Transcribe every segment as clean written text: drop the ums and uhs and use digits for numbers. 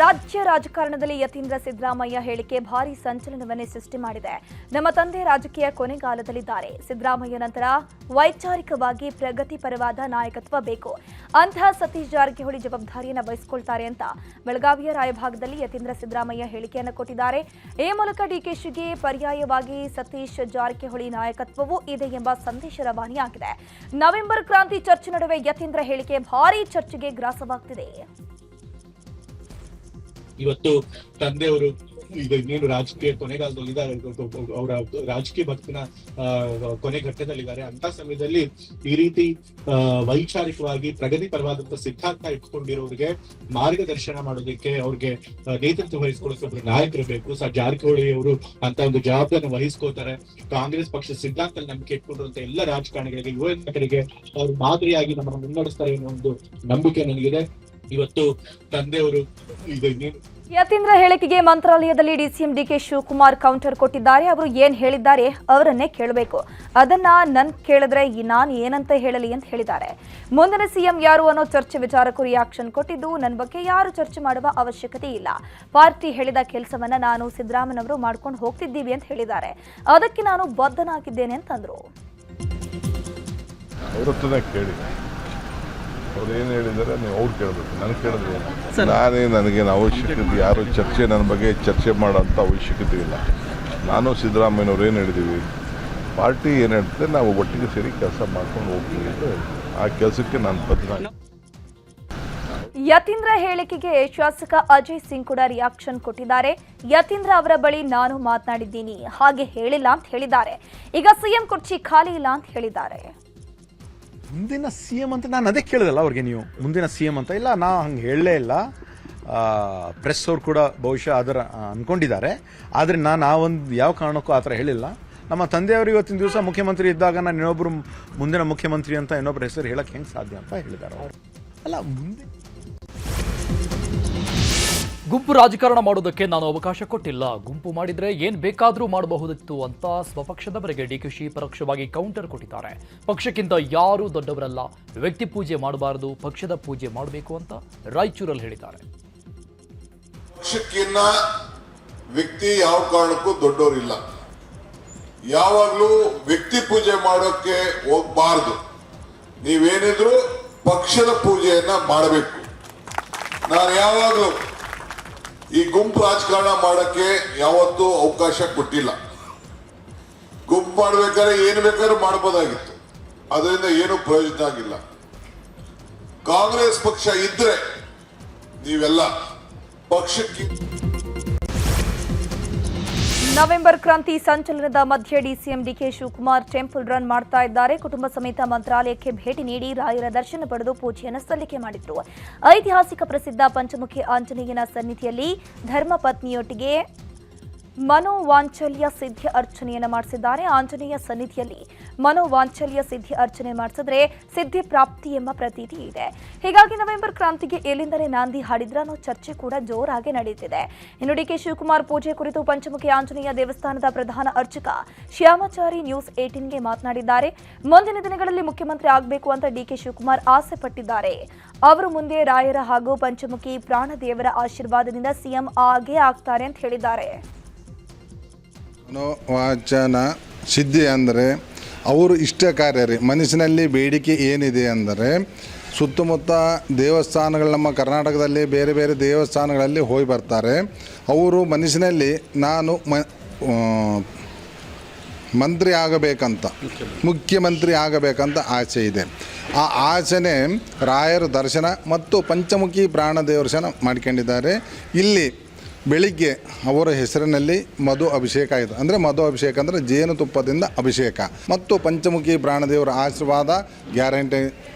ರಾಜ್ಯ ರಾಜಕಾರಣದಲ್ಲಿ ಯತೀಂದ್ರ ಸಿದ್ದರಾಮಯ್ಯ ಹೇಳಿಕೆ ಭಾರೀ ಸಂಚಲನವನ್ನೇ ಸೃಷ್ಟಿ ಮಾಡಿದೆ. ನಮ್ಮ ತಂದೆ ರಾಜಕೀಯ ಕೊನೆಗಾಲದಲ್ಲಿದ್ದಾರೆ. ಸಿದ್ದರಾಮಯ್ಯ ನಂತರ ವೈಚಾರಿಕವಾಗಿ ಪ್ರಗತಿಪರವಾದ ನಾಯಕತ್ವ ಬೇಕು. ಅಂತಹ ಸತೀಶ್ ಜಾರಕಿಹೊಳಿ ಜವಾಬ್ದಾರಿಯನ್ನು ವಹಿಸಿಕೊಳ್ತಾರೆ ಅಂತ ಬೆಳಗಾವಿಯ ರಾಯಭಾಗದಲ್ಲಿ ಯತೀಂದ್ರ ಸಿದ್ದರಾಮಯ್ಯ ಹೇಳಿಕೆಯನ್ನು ಕೊಟ್ಟಿದ್ದಾರೆ. ಈ ಮೂಲಕ ಡಿಕೆಶಿಗೆ ಪರ್ಯಾಯವಾಗಿ ಸತೀಶ್ ಜಾರಕಿಹೊಳಿ ನಾಯಕತ್ವವೂ ಇದೆ ಎಂಬ ಸಂದೇಶ ರವಾನೆಯಾಗಿದೆ. ನವೆಂಬರ್ ಕ್ರಾಂತಿ ಚರ್ಚೆ ನಡುವೆ ಯತೀಂದ್ರ ಹೇಳಿಕೆ ಭಾರೀ ಚರ್ಚೆಗೆ ಗ್ರಾಸವಾಗ್ತಿದೆ. ಇವತ್ತು ತಂದೆಯವರು ಇನ್ನೇನು ರಾಜಕೀಯ ಕೊನೆಗಾಲದಲ್ಲಿದ್ದಾರೆ, ಅವರ ರಾಜಕೀಯ ಬದುಕಿನ ಕೊನೆ ಘಟ್ಟದಲ್ಲಿದ್ದಾರೆ. ಅಂತ ಸಮಯದಲ್ಲಿ ಈ ರೀತಿ ವೈಚಾರಿಕವಾಗಿ ಪ್ರಗತಿ ಪರವಾದಂತ ಸಿದ್ಧಾಂತ ಇಟ್ಕೊಂಡಿರೋರಿಗೆ ಮಾರ್ಗದರ್ಶನ ಮಾಡೋದಕ್ಕೆ ಅವ್ರಿಗೆ ನೇತೃತ್ವ ವಹಿಸ್ಕೊಳ್ಳೋಕೆ ನಾಯಕರು ಬೇಕು. ಜಾರಕಿಹೊಳಿ ಅವರು ಅಂತ ಒಂದು ಜವಾಬ್ದಾರಿಯನ್ನು ವಹಿಸ್ಕೋತಾರೆ. ಕಾಂಗ್ರೆಸ್ ಪಕ್ಷ ಸಿದ್ಧಾಂತ ನಂಬಿಕೆ ಇಟ್ಕೊಂಡಿರುವಂತ ಎಲ್ಲ ರಾಜಕಾರಣಿಗಳಿಗೆ, ಯುವ ನಾಯಕರಿಗೆ ಅವರು ಮಾದರಿಯಾಗಿ ನಮ್ಮನ್ನು ಮುನ್ನಡೆಸ್ತಾರೆ ಅನ್ನೋ ಒಂದು ನಂಬಿಕೆ ನನಗಿದೆ. ಇವತ್ತು ತಂದೆಯವರು ಯತೀಂದ್ರ ಹೇಳಿಕೆಗೆ ಮಂತ್ರಾಲಯದಲ್ಲಿ ಡಿಸಿಎಂ ಡಿಕೆ ಶಿವಕುಮಾರ್ ಕೌಂಟರ್ ಕೊಟ್ಟಿದ್ದಾರೆ. ಅವರು ಏನ್ ಹೇಳಿದ್ದಾರೆ ಅವರನ್ನೇ ಕೇಳಬೇಕು. ಅದನ್ನ ನನ್ ಕೇಳಿದ್ರೆ ನಾನು ಏನಂತ ಹೇಳಲಿ ಅಂತ ಹೇಳಿದ್ದಾರೆ. ಮುಂದಿನ ಸಿಎಂ ಯಾರು ಅನ್ನೋ ಚರ್ಚೆ ವಿಚಾರಕ್ಕೂ ರಿಯಾಕ್ಷನ್ ಕೊಟ್ಟಿದ್ದು, ನನ್ನ ಬಗ್ಗೆ ಯಾರು ಚರ್ಚೆ ಮಾಡುವ ಅವಶ್ಯಕತೆ ಇಲ್ಲ. ಪಾರ್ಟಿ ಹೇಳಿದ ಕೆಲಸವನ್ನ ನಾನು ಸಿದ್ದರಾಮಯ್ಯನವರು ಮಾಡ್ಕೊಂಡು ಹೋಗ್ತಿದ್ದೀವಿ ಅಂತ ಹೇಳಿದ್ದಾರೆ. ಅದಕ್ಕೆ ನಾನು ಬದ್ಧನಾಗಿದ್ದೇನೆ ಅಂತಂದ್ರು. ಅವ್ರು ಏನು ಹೇಳಿದ್ದಾರೆ ನೀವು ಅವ್ರು ಕೇಳಬೇಕು, ನನಗೆ ಕೇಳಿದ್ರೆ ನನಗೇನು ಅವಶ್ಯಕತೆ, ಯಾರು ಚರ್ಚೆ ನನ್ನ ಬಗ್ಗೆ ಚರ್ಚೆ ಮಾಡೋಂಥ ಅವಶ್ಯಕತೆ ಇಲ್ಲ. ನಾನು ಸಿದ್ದರಾಮಯ್ಯನವ್ರು ಏನು ಹೇಳಿದ್ದೀವಿ, ಪಾರ್ಟಿ ಏನು ಹೇಳ್ತದೆ ನಾವು ಒಟ್ಟಿಗೆ ಸೇರಿ ಕೆಲಸ ಮಾಡ್ಕೊಂಡು ಹೋಗ್ತೀವಿ ಅಂತ ಆ ಕೆಲಸಕ್ಕೆ ನಾನು ಬದ್ಧನಾಗಿ. ಯತೀಂದ್ರ ಹೇಳಿಕೆಗೆ ಶಾಸಕ ಅಜಯ್ ಸಿಂಗ್ ಕೂಡ ರಿಯಾಕ್ಷನ್ ಕೊಟ್ಟಿದ್ದಾರೆ. ಯತೀಂದ್ರ ಅವರ ಬಳಿ ನಾನು ಮಾತನಾಡಿದ್ದೀನಿ, ಹಾಗೆ ಹೇಳಿಲ್ಲ ಅಂತ ಹೇಳಿದ್ದಾರೆ. ಈಗ ಸಿಎಂ ಕುರ್ಚಿ ಖಾಲಿ ಇಲ್ಲ ಅಂತ ಹೇಳಿದ್ದಾರೆ. ಮುಂದಿನ ಸಿ ಎಂ ಅಂತ ನಾನು ಅದೇ ಕೇಳಿದಲ್ಲ ಅವ್ರಿಗೆ, ನೀವು ಮುಂದಿನ ಸಿ ಎಂ ಅಂತ ಇಲ್ಲ, ನಾ ಹಂಗೆ ಹೇಳಲೇ ಇಲ್ಲ. ಪ್ರೆಸ್ ಅವ್ರು ಕೂಡ ಬಹುಶಃ ಅದರ ಅಂದ್ಕೊಂಡಿದ್ದಾರೆ. ಆದರೆ ನಾನು ಆ ಒಂದು ಯಾವ ಕಾರಣಕ್ಕೂ ಆ ಥರ ಹೇಳಿಲ್ಲ. ನಮ್ಮ ತಂದೆಯವರು ಇವತ್ತಿನ ದಿವಸ ಮುಖ್ಯಮಂತ್ರಿ ಇದ್ದಾಗ ನಾನು ಇನ್ನೊಬ್ಬರು ಮುಂದಿನ ಮುಖ್ಯಮಂತ್ರಿ ಅಂತ ಇನ್ನೊಬ್ಬರ ಹೆಸರು ಹೇಳಕ್ಕೆ ಹೆಂಗೆ ಸಾಧ್ಯ ಅಂತ ಹೇಳಿದ್ದಾರೆ ಅವರು. ಅಲ್ಲ, ಮುಂದೆ ಗುಂಪು ರಾಜಕಾರಣ ಮಾಡೋದಕ್ಕೆ ನಾನು ಅವಕಾಶ ಕೊಟ್ಟಿಲ್ಲ. ಗುಂಪು ಮಾಡಿದ್ರೆ ಏನ್ ಬೇಕಾದರೂ ಮಾಡಬಹುದಿತ್ತು ಅಂತ ಸ್ವಪಕ್ಷದವರಿಗೆ ಡಿಕೆಶಿ ಪರೋಕ್ಷವಾಗಿ ಕೌಂಟರ್ ಕೊಟ್ಟಿದ್ದಾರೆ. ಪಕ್ಷಕ್ಕಿಂತ ಯಾರೂ ದೊಡ್ಡವರಲ್ಲ, ವ್ಯಕ್ತಿ ಪೂಜೆ ಮಾಡಬಾರದು, ಪಕ್ಷದ ಪೂಜೆ ಮಾಡಬೇಕು ಅಂತ ರಾಯಚೂರಲ್ಲಿ ಹೇಳಿದ್ದಾರೆ. ಪಕ್ಷಕ್ಕಿನ್ನ ವ್ಯಕ್ತಿ ಯಾವ ಕಾರಣಕ್ಕೂ ದೊಡ್ಡವರಿಲ್ಲ. ಯಾವಾಗಲೂ ವ್ಯಕ್ತಿ ಪೂಜೆ ಮಾಡೋಕೆ ಹೋಗಬಾರ್ದು. ನೀವೇನಿದ್ರು ಪಕ್ಷದ ಪೂಜೆಯನ್ನ ಮಾಡಬೇಕು. ನಾನು ಯಾವಾಗಲೂ ಈ ಗುಂಪು ರಾಜಕಾರಣ ಮಾಡಕ್ಕೆ ಯಾವತ್ತೂ ಅವಕಾಶ ಕೊಟ್ಟಿಲ್ಲ. ಗುಂಪು ಮಾಡ್ಬೇಕಾದ್ರೆ ಏನು ಬೇಕಾದ್ರೂ ಮಾಡಬಹುದಾಗಿತ್ತು, ಅದರಿಂದ ಏನು ಪ್ರಯೋಜನ ಆಗಿಲ್ಲ. ಕಾಂಗ್ರೆಸ್ ಪಕ್ಷ ಇದ್ರೆ ನೀವೆಲ್ಲ ಪಕ್ಷಕ್ಕೆ. ನವೆಂಬರ್ ಕ್ರಾಂತಿ ಸಂಚಲನದ ಮಧ್ಯೆ DCM DK Shivakumar temple run ಮಾಡ್ತಾ ಇದ್ದಾರೆ. ಕುಟುಂಬ ಸಮೇತ ಮಂತ್ರಾಲಯಕ್ಕೆ ಭೇಟಿ ನೀಡಿ ರಾಯರ ದರ್ಶನ ಪಡೆದು ಪೂಜೆಯನ್ನು ಸಲ್ಲಿಕೆ ಮಾಡಿದ್ರು. ಐತಿಹಾಸಿಕ ಪ್ರಸಿದ್ಧ ಪಂಚಮುಖಿ ಆಂಜನೇಯನ ಸನ್ನಿಧಿಯಲ್ಲಿ ಧರ್ಮಪತ್ನಿಯೊಟ್ಟಿಗೆ ಮನೋವಾಂಚಲ್ಯ ಸಿದ್ಧಿ ಅರ್ಚನೆಯನ್ನು ಮಾಡಿಸಿದ್ದಾರೆ. ಆಂಜನೇಯ ಸನ್ನಿಧಿಯಲ್ಲಿ ಮನೋವಾಂಚಲ್ಯ ಸಿದ್ಧಿ ಅರ್ಚನೆ ಮಾಡಿಸಿದ್ರೆ ಸಿದ್ಧಿ ಪ್ರಾಪ್ತಿ ಎಂಬ ಪ್ರತೀತಿ ಇದೆ. ಹೀಗಾಗಿ ನವೆಂಬರ್ ಕ್ರಾಂತಿಗೆ ಎಲ್ಲಿಂದಲೇ ನಾಂದಿ ಹಾಡಿದ್ರ ಅನ್ನೋ ಚರ್ಚೆ ಕೂಡ ಜೋರಾಗಿ ನಡೆಯುತ್ತಿದೆ. ಇನ್ನು ಡಿಕೆ ಶಿವಕುಮಾರ್ ಪೂಜೆ ಕುರಿತು ಪಂಚಮುಖಿ ಆಂಜನೇಯ ದೇವಸ್ಥಾನದ ಪ್ರಧಾನ ಅರ್ಚಕ ಶ್ಯಾಮಾಚಾರಿ ನ್ಯೂಸ್ 18ಗೆ ಮಾತನಾಡಿದ್ದಾರೆ. ಮುಂದಿನ ದಿನಗಳಲ್ಲಿ ಮುಖ್ಯಮಂತ್ರಿ ಆಗಬೇಕು ಅಂತ ಡಿಕೆ ಶಿವಕುಮಾರ್ ಆಸೆ ಪಟ್ಟಿದ್ದಾರೆ. ಅವರು ಮುಂದೆ ರಾಯರ ಹಾಗೂ ಪಂಚಮುಖಿ ಪ್ರಾಣದೇವರ ಆಶೀರ್ವಾದದಿಂದ ಸಿಎಂ ಆಗೇ ಆಗ್ತಾರೆ ಅಂತ ಹೇಳಿದ್ದಾರೆ. ಮನೋವಾಚನ ಸಿದ್ಧಿ ಅಂದರೆ ಅವರು ಇಷ್ಟ ಕಾರ್ಯ ರೀ. ಮನಸ್ಸಿನಲ್ಲಿ ಬೇಡಿಕೆ ಏನಿದೆ ಅಂದರೆ ಸುತ್ತಮುತ್ತ ದೇವಸ್ಥಾನಗಳು ನಮ್ಮ ಕರ್ನಾಟಕದಲ್ಲಿ ಬೇರೆ ಬೇರೆ ದೇವಸ್ಥಾನಗಳಲ್ಲಿ ಹೋಗಿ ಬರ್ತಾರೆ. ಅವರು ಮನಸ್ಸಿನಲ್ಲಿ ನಾನು ಮಂತ್ರಿ ಆಗಬೇಕಂತ, ಮುಖ್ಯಮಂತ್ರಿ ಆಗಬೇಕಂತ ಆಸೆ ಇದೆ. ಆ ಆಸೆನೇ ರಾಯರ ದರ್ಶನ ಮತ್ತು ಪಂಚಮುಖಿ ಪ್ರಾಣದೇವರ್ಶನ ಮಾಡ್ಕೊಂಡಿದ್ದಾರೆ. ಇಲ್ಲಿ ಬೆಳಿಗ್ಗೆ ಅವರ ಹೆಸರಿನಲ್ಲಿ ಮಧು ಅಭಿಷೇಕ ಆಯಿತು. ಅಂದರೆ ಮಧು ಅಭಿಷೇಕ ಅಂದರೆ ಜೇನುತುಪ್ಪದಿಂದ ಅಭಿಷೇಕ ಮತ್ತು ಪಂಚಮುಖಿ ಪ್ರಾಣದೇವರ ಆಶೀರ್ವಾದ ಗ್ಯಾರಂಟಿ,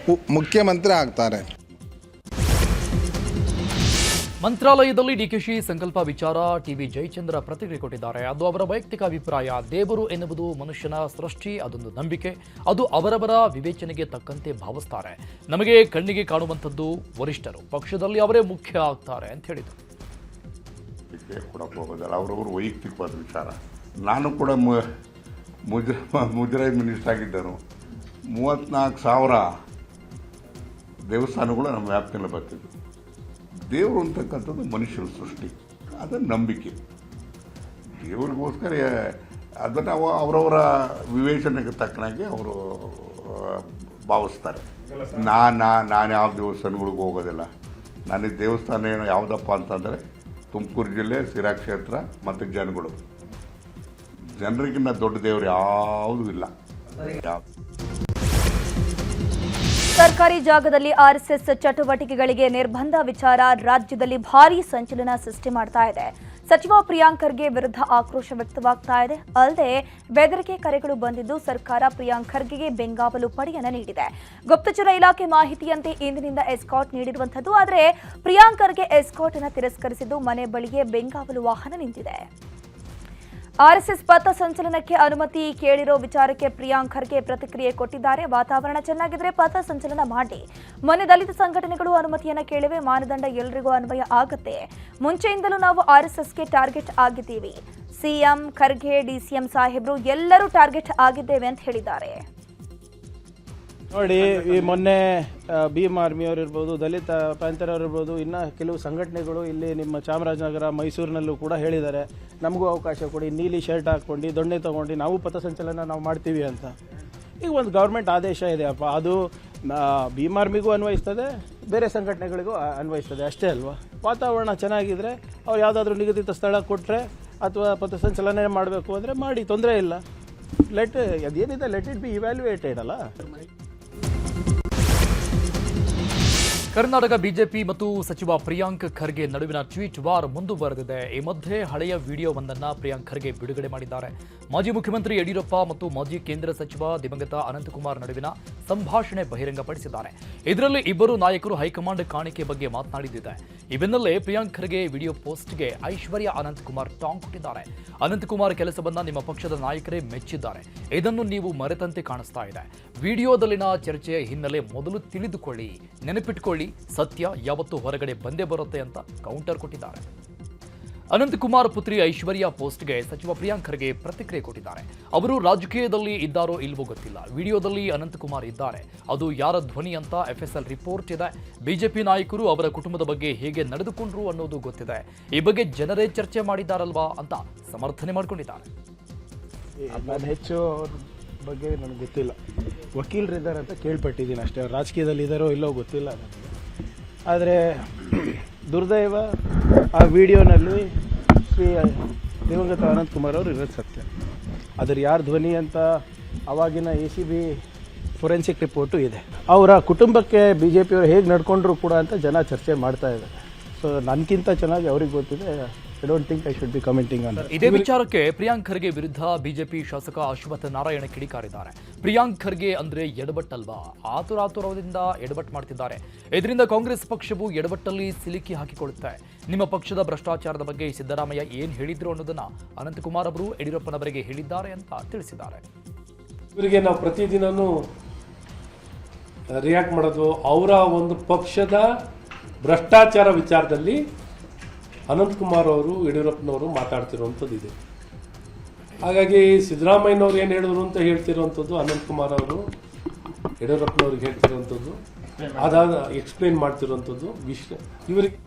ಮುಖ್ಯಮಂತ್ರಿ ಆಗ್ತಾರೆ. ಮಂತ್ರಾಲಯದಲ್ಲಿ ಡಿಕೆಶಿ ಸಂಕಲ್ಪ ವಿಚಾರ ಟಿವಿ ಜಯಚಂದ್ರ ಪ್ರತಿಕ್ರಿಯೆ ಕೊಟ್ಟಿದ್ದಾರೆ. ಅದು ಅವರ ವೈಯಕ್ತಿಕ ಅಭಿಪ್ರಾಯ. ದೇವರು ಎನ್ನುವುದು ಮನುಷ್ಯನ ಸೃಷ್ಟಿ, ಅದೊಂದು ನಂಬಿಕೆ, ಅದು ಅವರವರ ವಿವೇಚನೆಗೆ ತಕ್ಕಂತೆ ಭಾವಿಸ್ತಾರೆ. ನಮಗೆ ಕಣ್ಣಿಗೆ ಕಾಣುವಂಥದ್ದು ವರಿಷ್ಠರು, ಪಕ್ಷದಲ್ಲಿ ಅವರೇ ಮುಖ್ಯ ಆಗ್ತಾರೆ ಅಂತ ಹೇಳಿದರು. ಕೊಡಕ್ಕೆ ಹೋಗೋದಲ್ಲ, ಅವರವರು ವೈಯಕ್ತಿಕವಾದ ವಿಚಾರ. ನಾನು ಕೂಡ ಮುಜರಾಯಿ ಮಿನಿಸ್ಟರ್ ಆಗಿದ್ದರು. 34,000 ದೇವಸ್ಥಾನಗಳು ನಮ್ಮ ವ್ಯಾಪ್ತಿಯಲ್ಲಿ ಬರ್ತಿದ್ವು. ದೇವರು ಅಂತಕ್ಕಂಥದ್ದು ಮನುಷ್ಯರ ಸೃಷ್ಟಿ, ಅದು ನಂಬಿಕೆ. ದೇವರಿಗೋಸ್ಕರ ಅದನ್ನು ಅವರವರ ವಿವೇಚನೆಗೆ ತಕ್ಕನಾಗಿ ಅವರು ಭಾವಿಸ್ತಾರೆ. ನಾನು ಯಾವ ದೇವಸ್ಥಾನಗಳಿಗೆ ಹೋಗೋದಿಲ್ಲ. ನನಗೆ ದೇವಸ್ಥಾನ ಏನು ಯಾವುದಪ್ಪ ಅಂತಂದರೆ ತುಮಕೂರು ಜಿಲ್ಲೆ ಸಿರಾ ಕ್ಷೇತ್ರ ಮತ್ತು ಜನರಿಗಿನ್ನ ದೊಡ್ಡ ದೇವರು ಯಾವುದೂ ಇಲ್ಲ. ಸರ್ಕಾರಿ ಜಾಗದಲ್ಲಿ ಆರ್ಎಸ್ಎಸ್ ಚಟುವಟಿಕೆಗಳಿಗೆ ನಿರ್ಬಂಧ ವಿಚಾರ ರಾಜ್ಯದಲ್ಲಿ ಭಾರೀ ಸಂಚಲನ ಸೃಷ್ಟಿ ಮಾಡ್ತಾ ಇದೆ. ಸಚಿವ ಪ್ರಿಯಾಂಕ್ ಖರ್ಗೆ ವಿರುದ್ಧ ಆಕ್ರೋಶ ವ್ಯಕ್ತವಾಗ್ತಾ ಇದೆ. ಅಲ್ಲದೆ ಬೆದರಿಕೆ ಕರೆಗಳು ಬಂದಿದ್ದು ಸರ್ಕಾರ ಪ್ರಿಯಾಂಕ್ ಖರ್ಗೆಗೆ ಬೆಂಗಾವಲು ಪಡೆಯನ್ನ ನೀಡಿದೆ. ಗುಪ್ತಚರ ಇಲಾಖೆ ಮಾಹಿತಿಯಂತೆ ಇಂದಿನಿಂದ ಎಸ್ಕಾಟ್ ನೀಡಿರುವಂತದ್ದು. ಆದರೆ ಪ್ರಿಯಾಂಕ್ ಖರ್ಗೆ ಎಸ್ಕಾಟ್ ಅನ್ನು ತಿರಸ್ಕರಿಸಿದ್ದು ಮನೆ ಬಳಿಗೆ ಬೆಂಗಾವಲು ವಾಹನ ನಿಂತಿದೆ. ಆರ್ಎಸ್ಎಸ್ ಪಥ ಸಂಚಲನಕ್ಕೆ ಅನುಮತಿ ಕೇಳಿರೋ ವಿಚಾರಕ್ಕೆ ಪ್ರಿಯಾಂಕ್ ಖರ್ಗೆ ಪ್ರತಿಕ್ರಿಯೆ ಕೊಟ್ಟಿದ್ದಾರೆ. ವಾತಾವರಣ ಚೆನ್ನಾಗಿದ್ರೆ ಪಥ ಸಂಚಲನ ಮಾಡಿ. ಮೊನ್ನೆ ದಲಿತ ಸಂಘಟನೆಗಳು ಅನುಮತಿಯನ್ನ ಕೇಳಿವೆ. ಮಾನದಂಡ ಎಲ್ಲರಿಗೂ ಅನ್ವಯ ಆಗುತ್ತೆ. ಮುಂಚೆಯಿಂದಲೂ ನಾವು ಆರ್ಎಸ್ಎಸ್ಗೆ ಟಾರ್ಗೆಟ್ ಆಗಿದ್ದೀವಿ. ಸಿಎಂ ಖರ್ಗೆ, ಡಿಸಿಎಂ ಸಾಹೇಬ್ರು ಎಲ್ಲರೂ ಟಾರ್ಗೆಟ್ ಆಗಿದ್ದೇವೆ ಅಂತ ಹೇಳಿದ್ದಾರೆ. ನೋಡಿ, ಈ ಮೊನ್ನೆ ಭೀಮ್ ಆರ್ಮಿಯವರು ಇರ್ಬೋದು, ದಲಿತ ಪ್ಯಾಂಥರ್ ಅವರು ಇರ್ಬೋದು, ಇನ್ನು ಕೆಲವು ಸಂಘಟನೆಗಳು ಇಲ್ಲಿ ನಿಮ್ಮ ಚಾಮರಾಜನಗರ, ಮೈಸೂರಿನಲ್ಲೂ ಕೂಡ ಹೇಳಿದ್ದಾರೆ, ನಮಗೂ ಅವಕಾಶ ಕೊಡಿ, ನೀಲಿ ಶರ್ಟ್ ಹಾಕ್ಕೊಂಡು ದೊಣ್ಣೆ ತೊಗೊಂಡು ನಾವು ಪಥಸಂಚಲನ ನಾವು ಮಾಡ್ತೀವಿ ಅಂತ. ಈಗ ಒಂದು ಗೌರ್ಮೆಂಟ್ ಆದೇಶ ಇದೆ ಅಪ್ಪ, ಅದು ಭೀಮ್ ಆರ್ಮಿಗೂ ಅನ್ವಯಿಸ್ತದೆ, ಬೇರೆ ಸಂಘಟನೆಗಳಿಗೂ ಅನ್ವಯಿಸ್ತದೆ, ಅಷ್ಟೇ ಅಲ್ವಾ. ವಾತಾವರಣ ಚೆನ್ನಾಗಿದ್ದರೆ ಅವ್ರು ಯಾವುದಾದ್ರೂ ನಿಗದಿತ ಸ್ಥಳ ಕೊಟ್ಟರೆ ಅಥವಾ ಪಥಸಂಚಲನೆ ಮಾಡಬೇಕು ಅಂದರೆ ಮಾಡಿ, ತೊಂದರೆ ಇಲ್ಲ. ಅದೇನಿದೆ ಲೆಟ್ ಇಟ್ ಬಿ ಇವ್ಯಾಲ್ಯೂಯೇಟೆಡ್ ಅಲ್ಲ. ಕರ್ನಾಟಕ ಬಿಜೆಪಿ ಮತ್ತು ಸಚಿವ ಪ್ರಿಯಾಂಕ್ ಖರ್ಗೆ ನಡುವಿನ ಟ್ವೀಟ್ ವಾರ್ ಮುಂದುವರೆದಿದೆ. ಈ ಮಧ್ಯೆ ಹಳೆಯ ವಿಡಿಯೋವೊಂದನ್ನು ಪ್ರಿಯಾಂಕ್ ಖರ್ಗೆ ಬಿಡುಗಡೆ ಮಾಡಿದ್ದಾರೆ. ಮಾಜಿ ಮುಖ್ಯಮಂತ್ರಿ ಯಡಿಯೂರಪ್ಪ ಮತ್ತು ಮಾಜಿ ಕೇಂದ್ರ ಸಚಿವ ದಿವಂಗತ ಅನಂತಕುಮಾರ್ ನಡುವಿನ ಸಂಭಾಷಣೆ ಬಹಿರಂಗಪಡಿಸಿದ್ದಾರೆ. ಇದರಲ್ಲಿ ಇಬ್ಬರು ನಾಯಕರು ಹೈಕಮಾಂಡ್ ಕಾಣಿಕೆ ಬಗ್ಗೆ ಮಾತನಾಡಿದ್ದಾರೆ. ಈ ಬೆನ್ನಲ್ಲೇ ಪ್ರಿಯಾಂಕ್ ಖರ್ಗೆ ವಿಡಿಯೋ ಪೋಸ್ಟ್ಗೆ ಐಶ್ವರ್ಯ ಅನಂತಕುಮಾರ್ ಟಾಂಗ್ ಕೊಟ್ಟಿದ್ದಾರೆ. ಅನಂತಕುಮಾರ್ ಕೆಲಸವನ್ನ ನಿಮ್ಮ ಪಕ್ಷದ ನಾಯಕರೇ ಮೆಚ್ಚಿದ್ದಾರೆ, ಇದನ್ನು ನೀವು ಮರೆತಂತೆ ಕಾಣಿಸ್ತಾ ಇದೆ. ವಿಡಿಯೋದಲ್ಲಿನ ಚರ್ಚೆಯ ಹಿನ್ನೆಲೆ ಮೊದಲು ತಿಳಿದುಕೊಳ್ಳಿ, ನೆನಪಿಟ್ಕೊಳ್ಳಿ, ಸತ್ಯ ಯಾವತ್ತೂ ಹೊರಗಡೆ ಬಂದೇ ಬರುತ್ತೆ ಅಂತ ಕೌಂಟರ್ ಕೊಟ್ಟಿದ್ದಾರೆ. ಅನಂತಕುಮಾರ್ ಪುತ್ರಿ ಐಶ್ವರ್ಯ ಪೋಸ್ಟ್ಗೆ ಸಚಿವ ಪ್ರಿಯಾಂಕ್ ಖರ್ಗೆ ಪ್ರತಿಕ್ರಿಯೆ ಕೊಟ್ಟಿದ್ದಾರೆ. ಅವರು ರಾಜಕೀಯದಲ್ಲಿ ಇದ್ದಾರೋ ಇಲ್ವೋ ಗೊತ್ತಿಲ್ಲ, ವಿಡಿಯೋದಲ್ಲಿ ಅನಂತಕುಮಾರ್ ಇದ್ದಾರೆ, ಅದು ಯಾರ ಧ್ವನಿ ಅಂತ FSL ರಿಪೋರ್ಟ್ ಇದೆ. ಬಿಜೆಪಿ ನಾಯಕರು ಅವರ ಕುಟುಂಬದ ಬಗ್ಗೆ ಹೇಗೆ ನಡೆದುಕೊಂಡ್ರು ಅನ್ನೋದು ಗೊತ್ತಿದೆ. ಈ ಬಗ್ಗೆ ಜನರೇ ಚರ್ಚೆ ಮಾಡಿದ್ದಾರಲ್ವಾ ಅಂತ ಸಮರ್ಥನೆ ಮಾಡಿಕೊಂಡಿದ್ದಾರೆ. ನಾನು ಹೆಚ್ಚು ಅವ್ರ ಬಗ್ಗೆ ನನಗೆ ಗೊತ್ತಿಲ್ಲ, ವಕೀಲರಿದ್ದಾರೆ ಅಂತ ಕೇಳ್ಪಟ್ಟಿದ್ದೀನಿ ಅಷ್ಟೇ. ರಾಜಕೀಯದಲ್ಲಿ ಇದ್ದಾರೋ ಇಲ್ಲೋ ಗೊತ್ತಿಲ್ಲ ನನಗೆ. ಆದರೆ ದುರ್ದೈವ, ಆ ವಿಡಿಯೋನಲ್ಲಿ ಶ್ರೀ ದಿವಂಗತ ಅನಂತಕುಮಾರ್ ಅವರು ಇರೋದು ಸತ್ಯ. ಅದ್ರ ಯಾರ ಧ್ವನಿ ಅಂತ ಅವಾಗಿನ ACB ಫೊರೆನ್ಸಿಕ್ ರಿಪೋರ್ಟು ಇದೆ. ಅವರ ಕುಟುಂಬಕ್ಕೆ BJPಯವರು ಹೇಗೆ ನಡ್ಕೊಂಡ್ರು ಕೂಡ ಅಂತ ಜನ ಚರ್ಚೆ ಮಾಡ್ತಾ ಇದ್ದಾರೆ. ಸೊ ನನಗಿಂತ ಚೆನ್ನಾಗಿ ಅವ್ರಿಗೆ ಗೊತ್ತಿದೆ. I don't think I should be commenting on that. ಇದೇ ವಿಚಾರಕ್ಕೆ ಪ್ರಿಯಾಂಕ್ ಖರ್ಗೆ ವಿರುದ್ಧ ಬಿಜೆಪಿ ಶಾಸಕ ಅಶ್ವಥ್ ನಾರಾಯಣ ಕಿಡಿಕಾರಿದ್ದಾರೆ. ಪ್ರಿಯಾಂಕ್ ಖರ್ಗೆ ಅಂದ್ರೆ ಎಡಬಟ್ಟಲ್ವಾ, ಆತುರಾತುರದಿಂದ ಎಡಬಟ್ಟು ಮಾಡ್ತಿದ್ದಾರೆ. ಇದರಿಂದ ಕಾಂಗ್ರೆಸ್ ಪಕ್ಷವು ಎಡಬಟ್ಟಲ್ಲಿ ಸಿಲುಕಿ ಹಾಕಿಕೊಳ್ಳುತ್ತೆ. ನಿಮ್ಮ ಪಕ್ಷದ ಭ್ರಷ್ಟಾಚಾರದ ಬಗ್ಗೆ ಸಿದ್ದರಾಮಯ್ಯ ಏನ್ ಹೇಳಿದ್ರು ಅನ್ನೋದನ್ನ ಅನಂತಕುಮಾರ್ ಅವರು ಯಡಿಯೂರಪ್ಪನವರಿಗೆ ಹೇಳಿದ್ದಾರೆ ಅಂತ ತಿಳಿಸಿದ್ದಾರೆ. ಇವರಿಗೆ ನಾವು ಪ್ರತಿದಿನನೂ ರಿಯಾಕ್ಟ್ ಮಾಡೋದು ಅವರ ಒಂದು ಪಕ್ಷದ ಭ್ರಷ್ಟಾಚಾರ ವಿಚಾರದಲ್ಲಿ ಅನಂತಕುಮಾರ್ ಅವರು ಯಡಿಯೂರಪ್ಪನವರು ಮಾತಾಡ್ತಿರುವಂಥದ್ದು ಇದೆ. ಹಾಗಾಗಿ ಸಿದ್ದರಾಮಯ್ಯನವ್ರು ಏನು ಹೇಳಿದ್ರು ಅಂತ ಹೇಳ್ತಿರುವಂಥದ್ದು ಅನಂತಕುಮಾರ್ ಅವರು ಯಡಿಯೂರಪ್ಪನವ್ರಿಗೆ ಹೇಳ್ತಿರುವಂಥದ್ದು, ಅದಾದ ಎಕ್ಸ್ಪ್ಲೇನ್ ಮಾಡ್ತಿರುವಂಥದ್ದು ವಿಷಯ ಇವರಿಗೆ